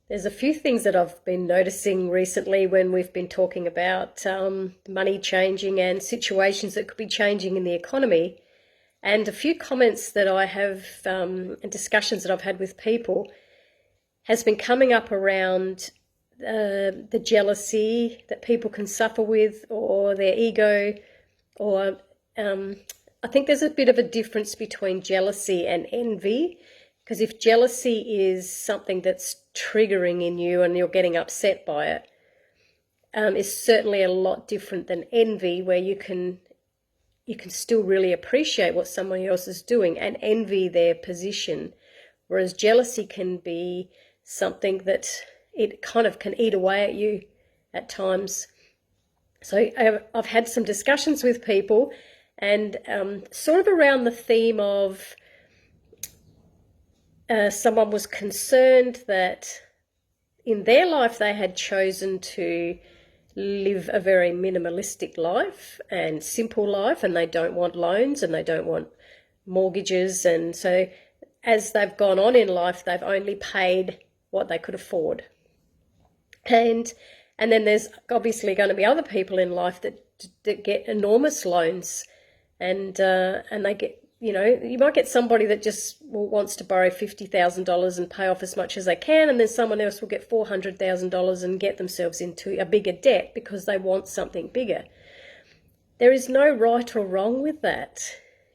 There's a few things that I've been noticing recently when we've been talking about money changing and situations that could be changing in the economy. And a few comments that I have and discussions that I've had with people has been coming up around the jealousy that people can suffer with, or their ego, or I think there's a bit of a difference between jealousy and envy. Because if jealousy is something that's triggering in you and you're getting upset by it, it's certainly a lot different than envy, where you can still really appreciate what somebody else is doing and envy their position. Whereas jealousy can be something that it kind of can eat away at you at times. So I've had some discussions with people, and sort of around the theme of someone was concerned that in their life they had chosen to live a very minimalistic life and simple life, and they don't want loans and they don't want mortgages. And so as they've gone on in life, they've only paid what they could afford. And then there's obviously going to be other people in life that get enormous loans, and they get, you might get somebody that just wants to borrow $50,000 and pay off as much as they can, and then someone else will get $400,000 and get themselves into a bigger debt because they want something bigger. There is no right or wrong with that.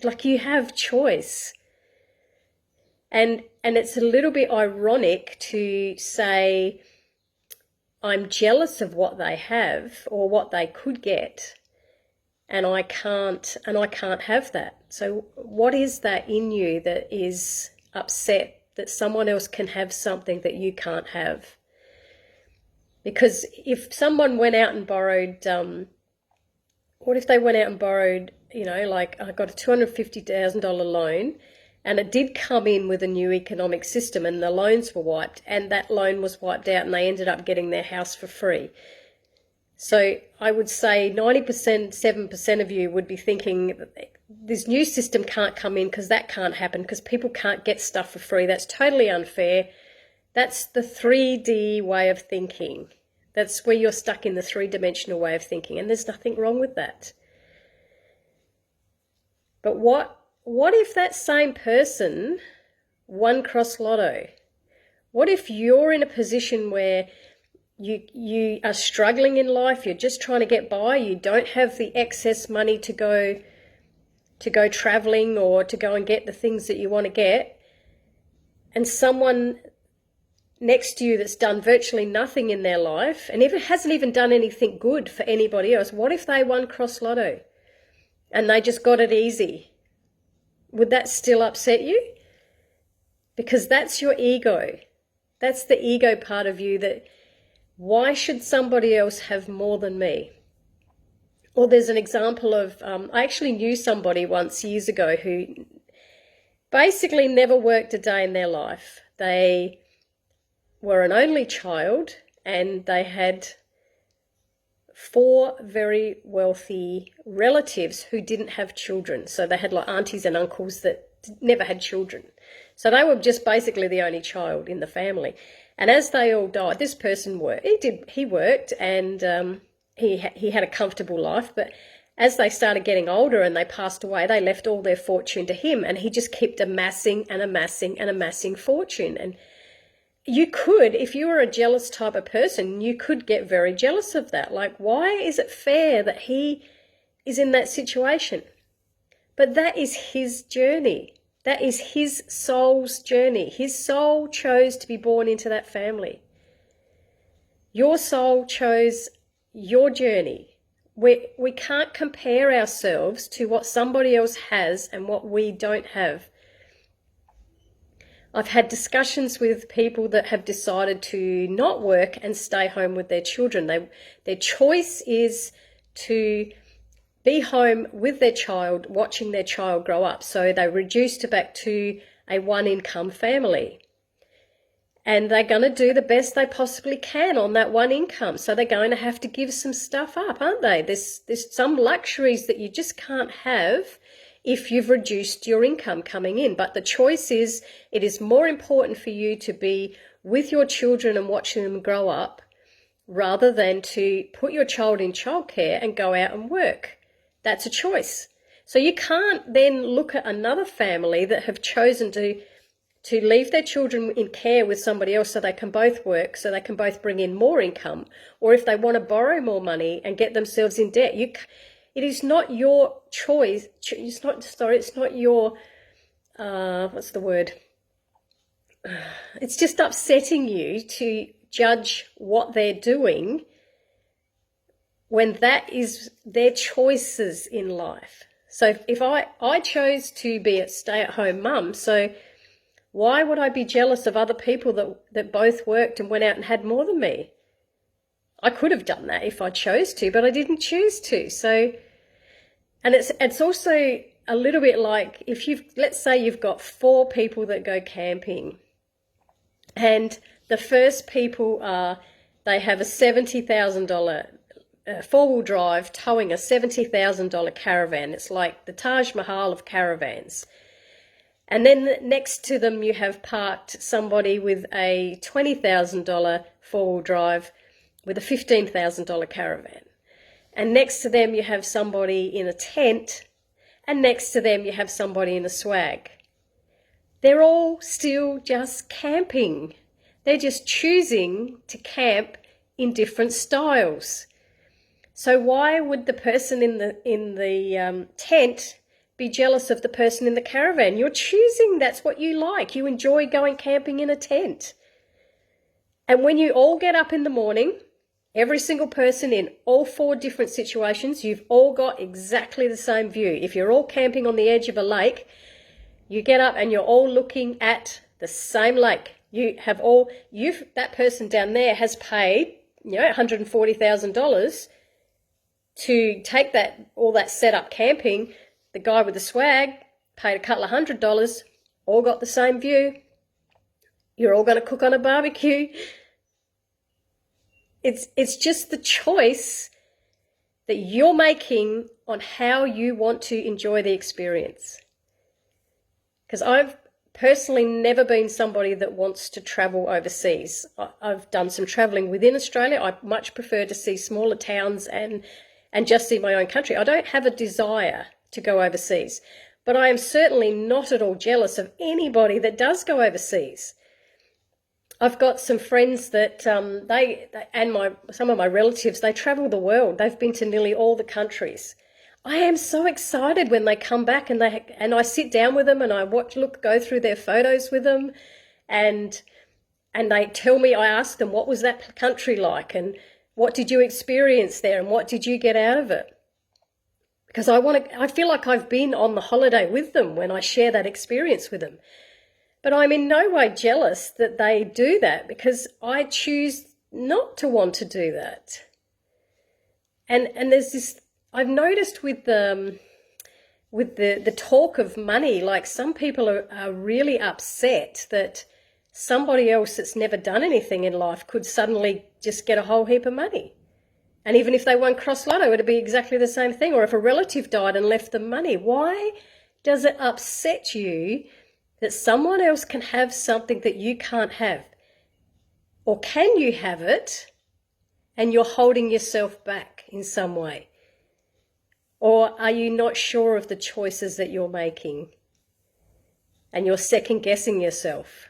Like, you have choice. And it's a little bit ironic to say, I'm jealous of what they have or what they could get, and I can't have that. So what is that in you that is upset that someone else can have something that you can't have? Because if someone went out and borrowed, what if they went out and borrowed, like, I got a $250,000 loan, and it did come in with a new economic system, and the loans were wiped, and that loan was wiped out, and they ended up getting their house for free. So I would say 90%, 7% of you would be thinking, this new system can't come in because that can't happen, because people can't get stuff for free. That's totally unfair. That's the 3D way of thinking. That's where you're stuck in the three-dimensional way of thinking, and there's nothing wrong with that. But what if that same person won cross lotto? What if you're in a position where you are struggling in life, you're just trying to get by, you don't have the excess money to go traveling or to go and get the things that you want to get, and someone next to you that's done virtually nothing in their life and even hasn't even done anything good for anybody else, what if they won cross lotto and they just got it easy? Would that still upset you? Because that's your ego. That's the ego part of you, that why should somebody else have more than me? Or there's an example of, I actually knew somebody once years ago who basically never worked a day in their life. They were an only child, and they had 4 very wealthy relatives who didn't have children. So they had like aunties and uncles that never had children. So they were just basically the only child in the family. And as they all died, this person worked. He worked, and he had a comfortable life. But as they started getting older and they passed away, they left all their fortune to him, and he just kept amassing and amassing and amassing fortune. And you could, if you were a jealous type of person, you could get very jealous of that. Like, why is it fair that he is in that situation? But that is his journey. That is his soul's journey. His soul chose to be born into that family. Your soul chose your journey. We can't compare ourselves to what somebody else has and what we don't have. I've had discussions with people that have decided to not work and stay home with their children. Their choice is to be home with their child, watching their child grow up. So they reduced back to a one-income family. And they're going to do the best they possibly can on that one income. So they're going to have to give some stuff up, aren't they? There's some luxuries that you just can't have if you've reduced your income coming in. But the choice is, it is more important for you to be with your children and watching them grow up, rather than to put your child in childcare and go out and work. That's a choice. So you can't then look at another family that have chosen to leave their children in care with somebody else so they can both work, so they can both bring in more income, or if they want to borrow more money and get themselves in debt. It is not your choice. It's not your, what's the word? It's just upsetting you to judge what they're doing when that is their choices in life. So if I chose to be a stay-at-home mum, so why would I be jealous of other people that both worked and went out and had more than me? I could have done that if I chose to, but I didn't choose to. So, and it's also a little bit like if let's say you've got 4 people that go camping, and the first people they have a $70,000 4-wheel drive towing a $70,000 caravan. It's like the Taj Mahal of caravans. And then next to them you have parked somebody with a $20,000 4-wheel drive with a $15,000 caravan. And next to them you have somebody in a tent, and next to them you have somebody in a swag. They're all still just camping. They're just choosing to camp in different styles. So why would the person in the tent be jealous of the person in the caravan? You're choosing. That's what you like. You enjoy going camping in a tent. And when you all get up in the morning, every single person in all 4 different situations, you've all got exactly the same view. If you're all camping on the edge of a lake, you get up and you're all looking at the same lake. That person down there has paid, $140,000 to take all that set up camping. The guy with the swag paid a couple of $100, all got the same view. You're all going to cook on a barbecue. It's just the choice that you're making on how you want to enjoy the experience. Because I've personally never been somebody that wants to travel overseas. I've done some traveling within Australia. I much prefer to see smaller towns and just see my own country. I don't have a desire to go overseas, but I am certainly not at all jealous of anybody that does go overseas. I've got some friends that some of my relatives, they travel the world. They've been to nearly all the countries. I am so excited when they come back and I sit down with them and I go through their photos with them, and they tell me, I ask them, what was that country like, and what did you experience there, and what did you get out of it? Because I feel like I've been on the holiday with them when I share that experience with them. But I'm in no way jealous that they do that, because I choose not to want to do that. And there's this, I've noticed with the talk of money, like some people are really upset that somebody else that's never done anything in life could suddenly just get a whole heap of money. And even if they won Cross Lotto, it'd be exactly the same thing. Or if a relative died and left them money, why does it upset you that someone else can have something that you can't have? Or can you have it and you're holding yourself back in some way? Or are you not sure of the choices that you're making and you're second guessing yourself?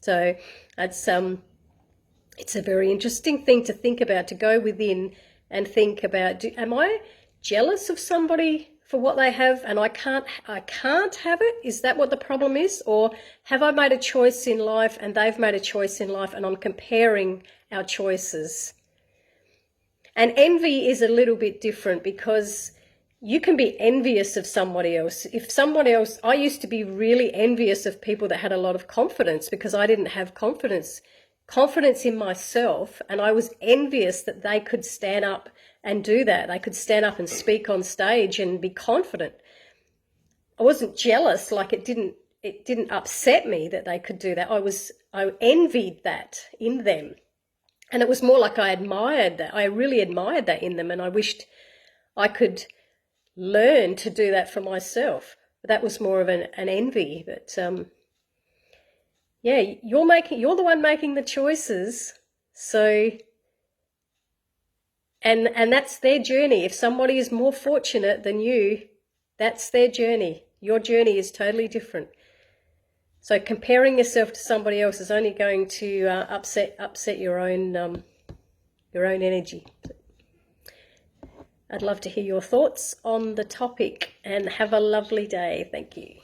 So it's a very interesting thing to think about, to go within and think about, am I jealous of somebody for what they have and I can't have it? Is that what the problem is? Or have I made a choice in life and they've made a choice in life, and I'm comparing our choices? And envy is a little bit different, because you can be envious of somebody else. I used to be really envious of people that had a lot of confidence, because I didn't have confidence in myself, and I was envious that they could stand up and do that. They could stand up and speak on stage and be confident. I wasn't jealous, like it didn't upset me that they could do that. I envied that in them. And it was more like I admired that. I really admired that in them, and I wished I could learn to do that for myself. But that was more of an envy. But Yeah, you're the one making the choices. So, and that's their journey. If somebody is more fortunate than you, that's their journey. Your journey is totally different. So comparing yourself to somebody else is only going to upset your own energy. I'd love to hear your thoughts on the topic, and have a lovely day. Thank you.